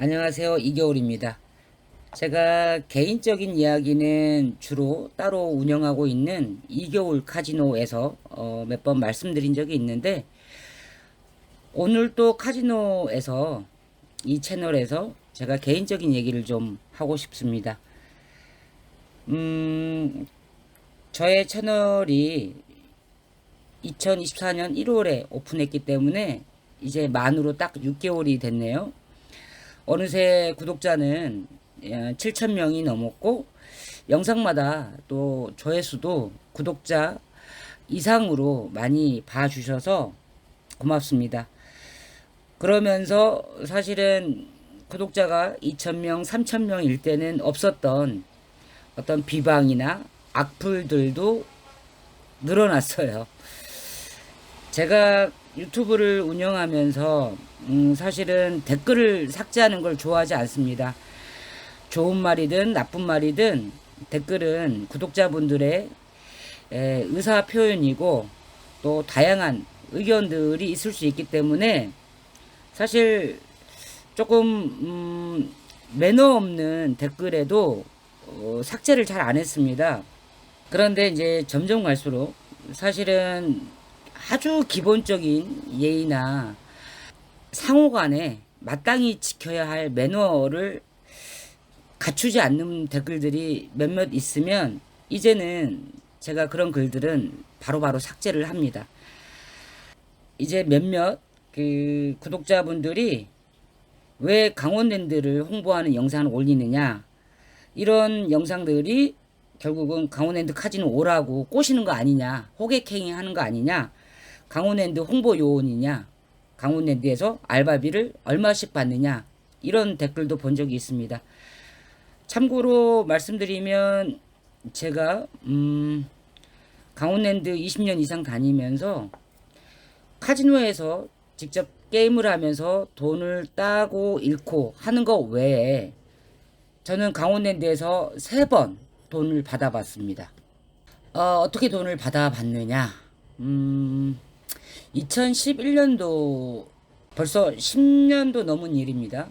안녕하세요. 이겨울입니다. 제가 개인적인 이야기는 주로 따로 운영하고 있는 이겨울 카지노에서 몇 번 말씀드린 적이 있는데, 오늘 또 카지노에서 이 채널에서 제가 개인적인 얘기를 좀 하고 싶습니다. 저의 채널이 2024년 1월에 오픈했기 때문에 이제 만으로 딱 6개월이 됐네요. 어느새 구독자는 7,000명이 넘었고, 영상마다 또 조회수도 구독자 이상으로 많이 봐주셔서 고맙습니다. 그러면서 사실은 구독자가 2,000명, 3,000명일 때는 없었던 어떤 비방이나 악플들도 늘어났어요. 제가 유튜브를 운영하면서 사실은 댓글을 삭제하는 걸 좋아하지 않습니다. 좋은 말이든 나쁜 말이든 댓글은 구독자분들의 의사 표현이고 또 다양한 의견들이 있을 수 있기 때문에 사실 조금 매너 없는 댓글에도 삭제를 잘 안 했습니다. 그런데 이제 점점 갈수록 사실은 아주 기본적인 예의나 상호간에 마땅히 지켜야 할 매너를 갖추지 않는 댓글들이 몇몇 있으면 이제는 제가 그런 글들은 바로바로 삭제를 합니다. 이제 몇몇 그 구독자분들이 왜 강원랜드를 홍보하는 영상을 올리느냐, 이런 영상들이 결국은 강원랜드 카지노 오라고 꼬시는 거 아니냐, 호객행위 하는 거 아니냐, 강원랜드 홍보 요원이냐, 강원랜드에서 알바비를 얼마씩 받느냐, 이런 댓글도 본 적이 있습니다. 참고로 말씀드리면 제가 강원랜드 20년 이상 다니면서 카지노에서 직접 게임을 하면서 돈을 따고 잃고 하는 거 외에 저는 강원랜드에서 3번 돈을 받아봤습니다. 어떻게 돈을 받아봤느냐? 2011년도 벌써 10년도 넘은 일입니다.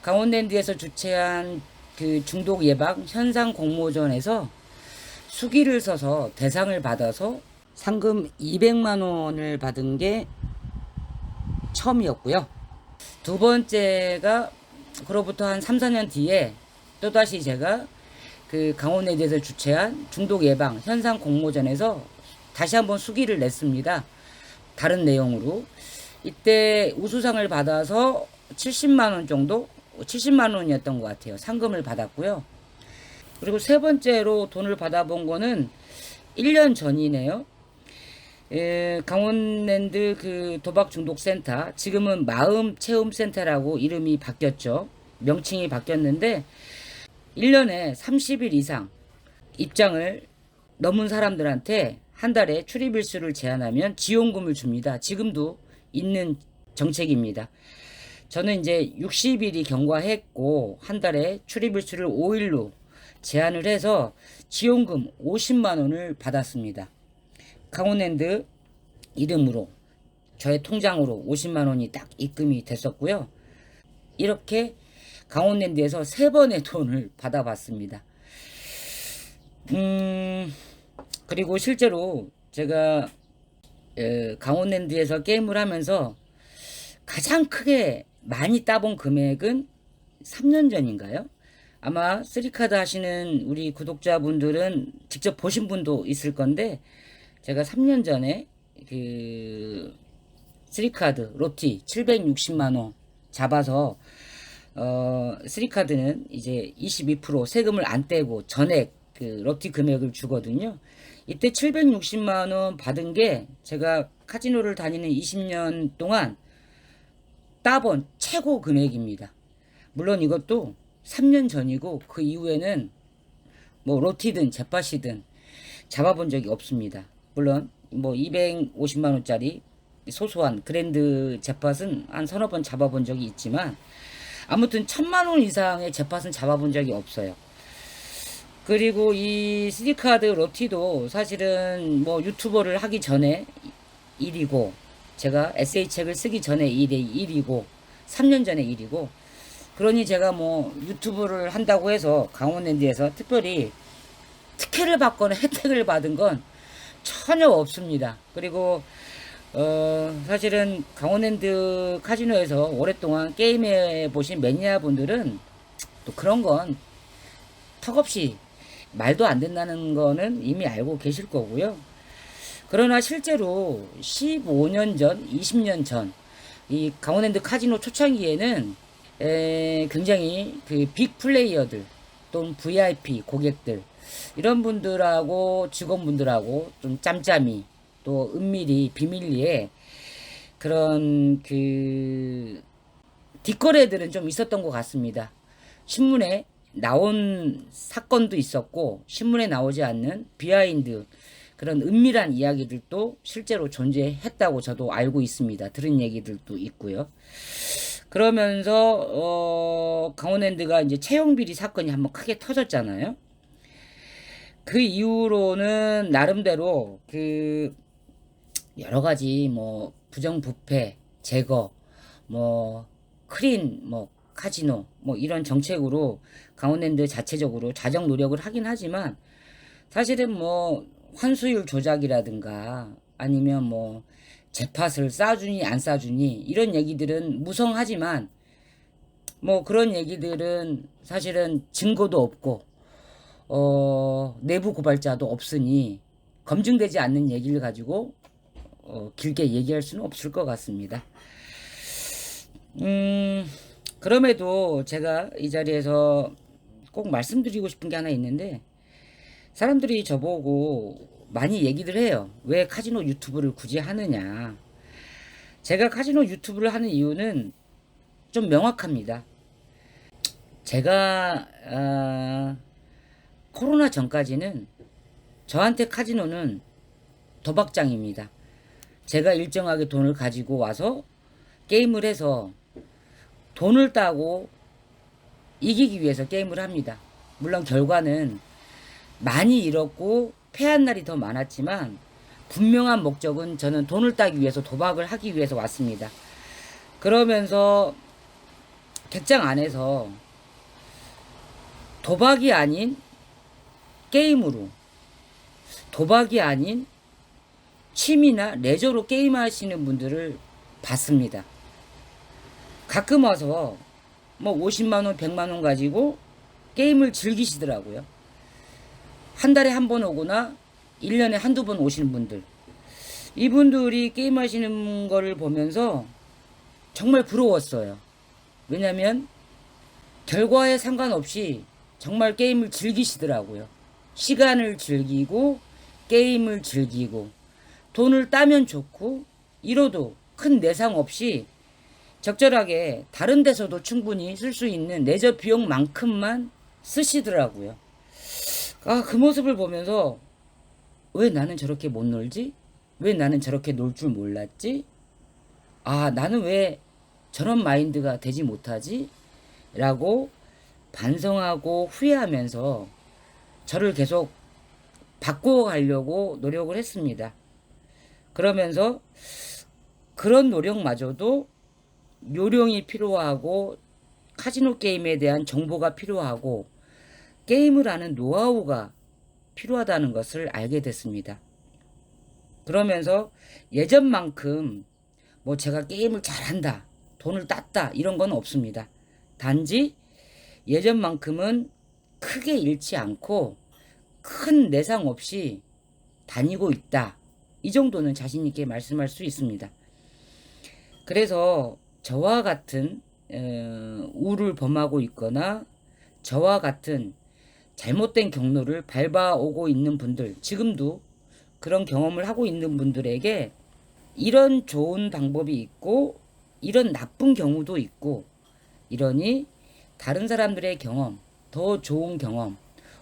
강원랜드에서 주최한 그 중독 예방 현상 공모전에서 수기를 써서 대상을 받아서 상금 200만 원을 받은 게 처음이었고요. 두 번째가 그로부터 한 3, 4년 뒤에 또다시 제가 그 강원랜드에서 주최한 중독 예방 현상 공모전에서 다시 한번 수기를 냈습니다. 다른 내용으로. 이때 우수상을 받아서 70만 원 정도? 70만 원이었던 것 같아요. 상금을 받았고요. 그리고 세 번째로 돈을 받아본 거는 1년 전이네요. 강원랜드 그 도박 중독 센터, 지금은 마음 체험 센터라고 이름이 바뀌었죠. 명칭이 바뀌었는데 1년에 30일 이상 입장을 넘은 사람들한테 한 달에 출입일수를 제한하면 지원금을 줍니다. 지금도 있는 정책입니다. 저는 이제 60일이 경과했고 한 달에 출입일수를 5일로 제한을 해서 지원금 50만 원을 받았습니다. 강원랜드 이름으로 저의 통장으로 50만 원이 딱 입금이 됐었고요. 이렇게 강원랜드에서 3번의 돈을 받아봤습니다. 그리고 실제로 제가 강원랜드에서 게임을 하면서 가장 크게 많이 따본 금액은 3년 전인가요? 아마 쓰리카드 하시는 우리 구독자분들은 직접 보신 분도 있을 건데, 제가 3년 전에 그 쓰리카드 로티 760만 원 잡아서 쓰리카드는 이제 22% 세금을 안 떼고 전액 그 로티 금액을 주거든요. 이때 760만 원 받은 게 제가 카지노를 다니는 20년 동안 따본 최고 금액입니다. 물론 이것도 3년 전이고 그 이후에는 뭐 로티든 jet팟이든 잡아본 적이 없습니다. 물론 뭐 250만 원짜리 소소한 그랜드 jet팟은 한 서너 번 잡아본 적이 있지만 아무튼 1,000만 원 이상의 jet팟은 잡아본 적이 없어요. 그리고 이 스리카드 로티도 사실은 뭐 유튜버를 하기 전에 일이고, 제가 에세이 책을 쓰기 전에 일이고, 3년 전에 일이고, 그러니 제가 뭐 유튜브를 한다고 해서 강원랜드에서 특별히 특혜를 받거나 혜택을 받은 건 전혀 없습니다. 그리고 사실은 강원랜드 카지노에서 오랫동안 게임해 보신 매니아 분들은 또 그런 건 턱없이 말도 안 된다는 거는 이미 알고 계실 거고요. 그러나 실제로 15년 전, 20년 전, 이 강원랜드 카지노 초창기에는 굉장히 그 빅 플레이어들 또는 VIP 고객들 이런 분들하고 직원분들하고 좀 짬짬이 또 은밀히 비밀리에 그런 그 뒷거래들은 좀 있었던 것 같습니다. 신문에 나온 사건도 있었고 신문에 나오지 않는 비하인드 그런 은밀한 이야기들도 실제로 존재했다고 저도 알고 있습니다. 들은 얘기들도 있고요. 그러면서 강원랜드가 이제 채용비리 사건이 한번 크게 터졌잖아요. 그 이후로는 나름대로 그 여러 가지 뭐 부정부패 제거 뭐 클린 뭐 카지노 뭐 이런 정책으로 강원랜드 자체적으로 자정 노력을 하긴 하지만 사실은 뭐 환수율 조작이라든가 아니면 뭐 재팟을 싸주니 안 싸주니 이런 얘기들은 무성하지만 뭐 그런 얘기들은 사실은 증거도 없고 내부 고발자도 없으니 검증되지 않는 얘기를 가지고 길게 얘기할 수는 없을 것 같습니다. 그럼에도 제가 이 자리에서 꼭 말씀드리고 싶은 게 하나 있는데 사람들이 저보고 많이 얘기들 해요. 왜 카지노 유튜브를 굳이 하느냐. 제가 카지노 유튜브를 하는 이유는 좀 명확합니다. 제가 코로나 전까지는 저한테 카지노는 도박장입니다. 제가 일정하게 돈을 가지고 와서 게임을 해서 돈을 따고 이기기 위해서 게임을 합니다. 물론 결과는 많이 잃었고 패한 날이 더 많았지만 분명한 목적은 저는 돈을 따기 위해서 도박을 하기 위해서 왔습니다. 그러면서 객장 안에서 도박이 아닌 게임으로 도박이 아닌 취미나 레저로 게임하시는 분들을 봤습니다. 가끔 와서 뭐 50만원, 100만원 가지고 게임을 즐기시더라고요. 한 달에 한 번 오거나 1년에 한두 번 오시는 분들. 이분들이 게임하시는 거를 보면서 정말 부러웠어요. 왜냐면 결과에 상관없이 정말 게임을 즐기시더라고요. 시간을 즐기고 게임을 즐기고 돈을 따면 좋고 잃어도 큰 내상 없이 적절하게 다른 데서도 충분히 쓸 수 있는 레저 비용만큼만 쓰시더라고요. 그 모습을 보면서 왜 나는 저렇게 못 놀지? 왜 나는 저렇게 놀 줄 몰랐지? 나는 왜 저런 마인드가 되지 못하지? 라고 반성하고 후회하면서 저를 계속 바꿔가려고 노력을 했습니다. 그러면서 그런 노력마저도 요령이 필요하고 카지노 게임에 대한 정보가 필요하고 게임을 하는 노하우가 필요하다는 것을 알게 됐습니다. 그러면서 예전만큼 뭐 제가 게임을 잘한다, 돈을 땄다 이런 건 없습니다. 단지 예전만큼은 크게 잃지 않고 큰 내상 없이 다니고 있다. 이 정도는 자신 있게 말씀할 수 있습니다. 그래서 저와 같은 우를 범하고 있거나 저와 같은 잘못된 경로를 밟아오고 있는 분들, 지금도 그런 경험을 하고 있는 분들에게 이런 좋은 방법이 있고 이런 나쁜 경우도 있고 이러니 다른 사람들의 경험, 더 좋은 경험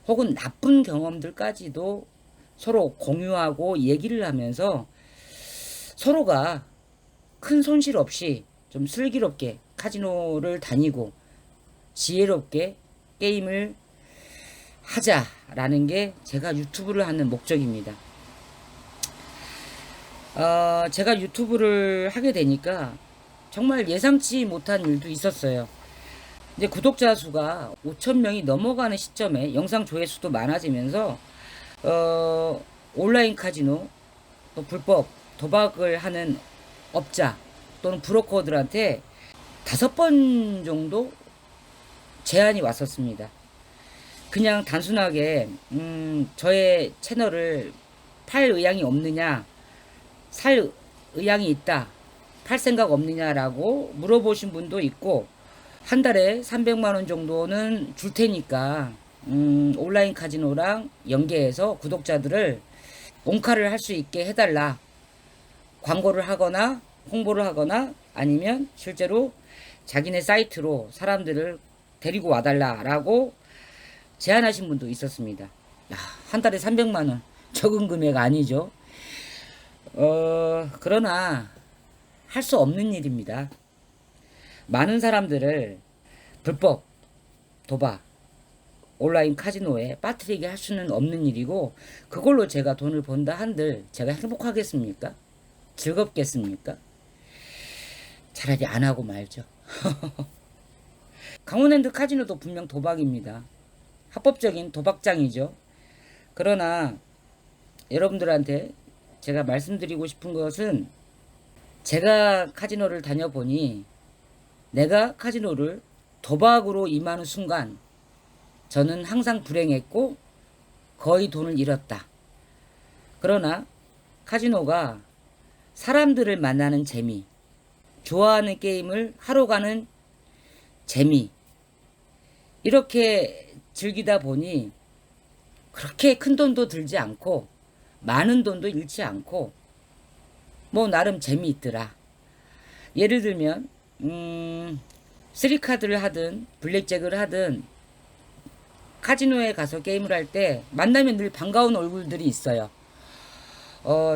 혹은 나쁜 경험들까지도 서로 공유하고 얘기를 하면서 서로가 큰 손실 없이 좀 슬기롭게 카지노를 다니고 지혜롭게 게임을 하자라는 게 제가 유튜브를 하는 목적입니다. 제가 유튜브를 하게 되니까 정말 예상치 못한 일도 있었어요. 이제 구독자 수가 5천 명이 넘어가는 시점에 영상 조회수도 많아지면서 온라인 카지노 또 불법 도박을 하는 업자 또는 브로커들한테 5번 정도 제안이 왔었습니다. 그냥 단순하게 저의 채널을 팔 의향이 없느냐, 살 의향이 있다, 팔 생각 없느냐라고 물어보신 분도 있고, 한 달에 300만 원 정도는 줄 테니까 온라인 카지노랑 연계해서 구독자들을 옹카를 할 수 있게 해달라. 광고를 하거나 홍보를 하거나 아니면 실제로 자기네 사이트로 사람들을 데리고 와달라라고 제안하신 분도 있었습니다. 야, 한 달에 300만 원 적은 금액 아니죠. 그러나 할 수 없는 일입니다. 많은 사람들을 불법 도박 온라인 카지노에 빠뜨리게 할 수는 없는 일이고, 그걸로 제가 돈을 번다 한들 제가 행복하겠습니까? 즐겁겠습니까? 차라리 안 하고 말죠. 강원랜드 카지노도 분명 도박입니다. 합법적인 도박장이죠. 그러나 여러분들한테 제가 말씀드리고 싶은 것은, 제가 카지노를 다녀보니 내가 카지노를 도박으로 임하는 순간 저는 항상 불행했고 거의 돈을 잃었다. 그러나 카지노가 사람들을 만나는 재미, 좋아하는 게임을 하러 가는 재미, 이렇게 즐기다 보니 그렇게 큰 돈도 들지 않고 많은 돈도 잃지 않고 뭐 나름 재미있더라. 예를 들면 3카드를 하든 블랙잭을 하든 카지노에 가서 게임을 할 때 만나면 늘 반가운 얼굴들이 있어요.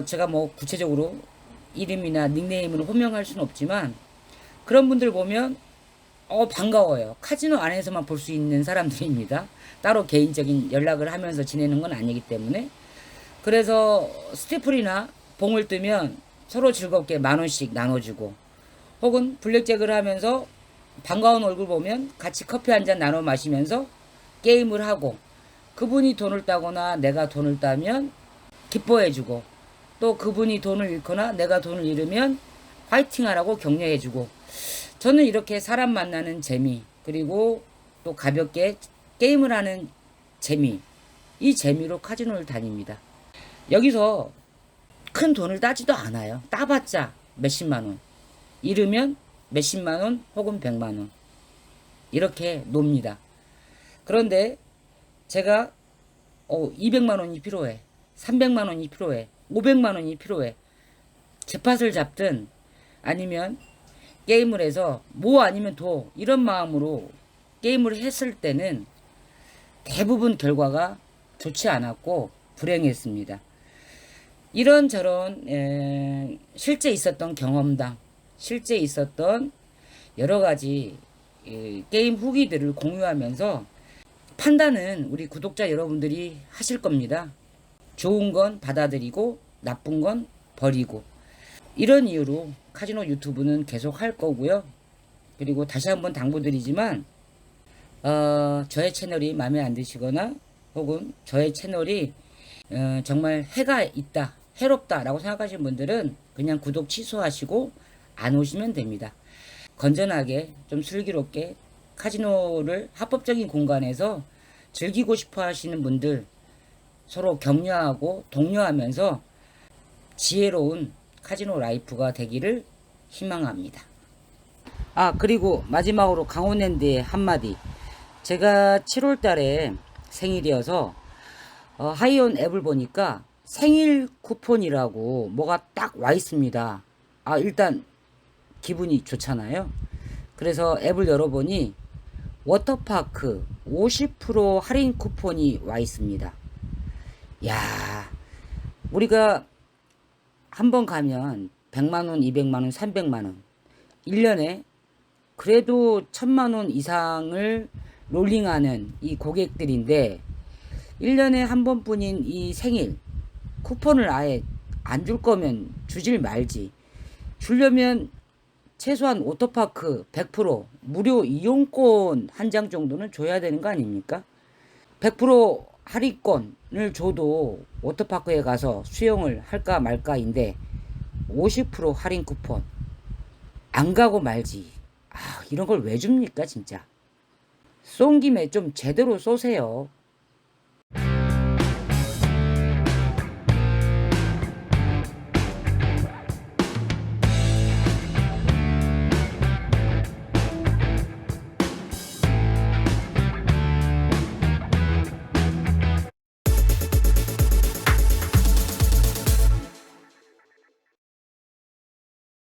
제가 뭐 구체적으로 이름이나 닉네임으로 호명할 수는 없지만 그런 분들 보면 반가워요. 카지노 안에서만 볼 수 있는 사람들입니다. 따로 개인적인 연락을 하면서 지내는 건 아니기 때문에. 그래서 스티플이나 봉을 뜨면 서로 즐겁게 10,000원씩 나눠주고, 혹은 블랙잭을 하면서 반가운 얼굴 보면 같이 커피 한잔 나눠 마시면서 게임을 하고, 그분이 돈을 따거나 내가 돈을 따면 기뻐해주고, 또 그분이 돈을 잃거나 내가 돈을 잃으면 화이팅 하라고 격려해주고, 저는 이렇게 사람 만나는 재미, 그리고 또 가볍게 게임을 하는 재미, 이 재미로 카지노를 다닙니다. 여기서 큰 돈을 따지도 않아요. 따봤자 몇십만 원, 잃으면 몇십만 원 혹은 100만 원, 이렇게 놉니다. 그런데 제가 200만 원이 필요해, 300만 원이 필요해, 500만 원이 필요해, jet팟을 잡든 아니면 게임을 해서 뭐 아니면 도, 이런 마음으로 게임을 했을 때는 대부분 결과가 좋지 않았고 불행했습니다. 이런저런 실제 있었던 경험담, 실제 있었던 여러 가지 게임 후기들을 공유하면서 판단은 우리 구독자 여러분들이 하실 겁니다. 좋은 건 받아들이고 나쁜 건 버리고, 이런 이유로 카지노 유튜브는 계속 할 거고요. 그리고 다시 한번 당부드리지만 저의 채널이 마음에 안 드시거나 혹은 저의 채널이 정말 해가 있다, 해롭다 라고 생각하시는 분들은 그냥 구독 취소하시고 안 오시면 됩니다. 건전하게 좀 슬기롭게 카지노를 합법적인 공간에서 즐기고 싶어 하시는 분들 서로 격려하고 독려하면서 지혜로운 카지노 라이프가 되기를 희망합니다. 그리고 마지막으로 강원랜드의 한마디. 제가 7월 달에 생일이어서 하이온 앱을 보니까 생일 쿠폰이라고 뭐가 딱 와 있습니다. 일단 기분이 좋잖아요. 그래서 앱을 열어보니 워터파크 50% 할인 쿠폰이 와 있습니다. 야, 우리가 한번 가면 100만원, 200만원, 300만원, 1년에 그래도 1000만원 이상을 롤링하는 이 고객들인데 1년에 한 번뿐인 이 생일 쿠폰을 아예 안 줄 거면 주질 말지. 주려면 최소한 워터파크 100%, 무료 이용권 한 장 정도는 줘야 되는 거 아닙니까? 100% 할인권을 줘도 워터파크에 가서 수영을 할까 말까인데 50% 할인 쿠폰 안 가고 말지. 아, 이런 걸 왜 줍니까, 진짜. 쏜 김에 좀 제대로 쏘세요.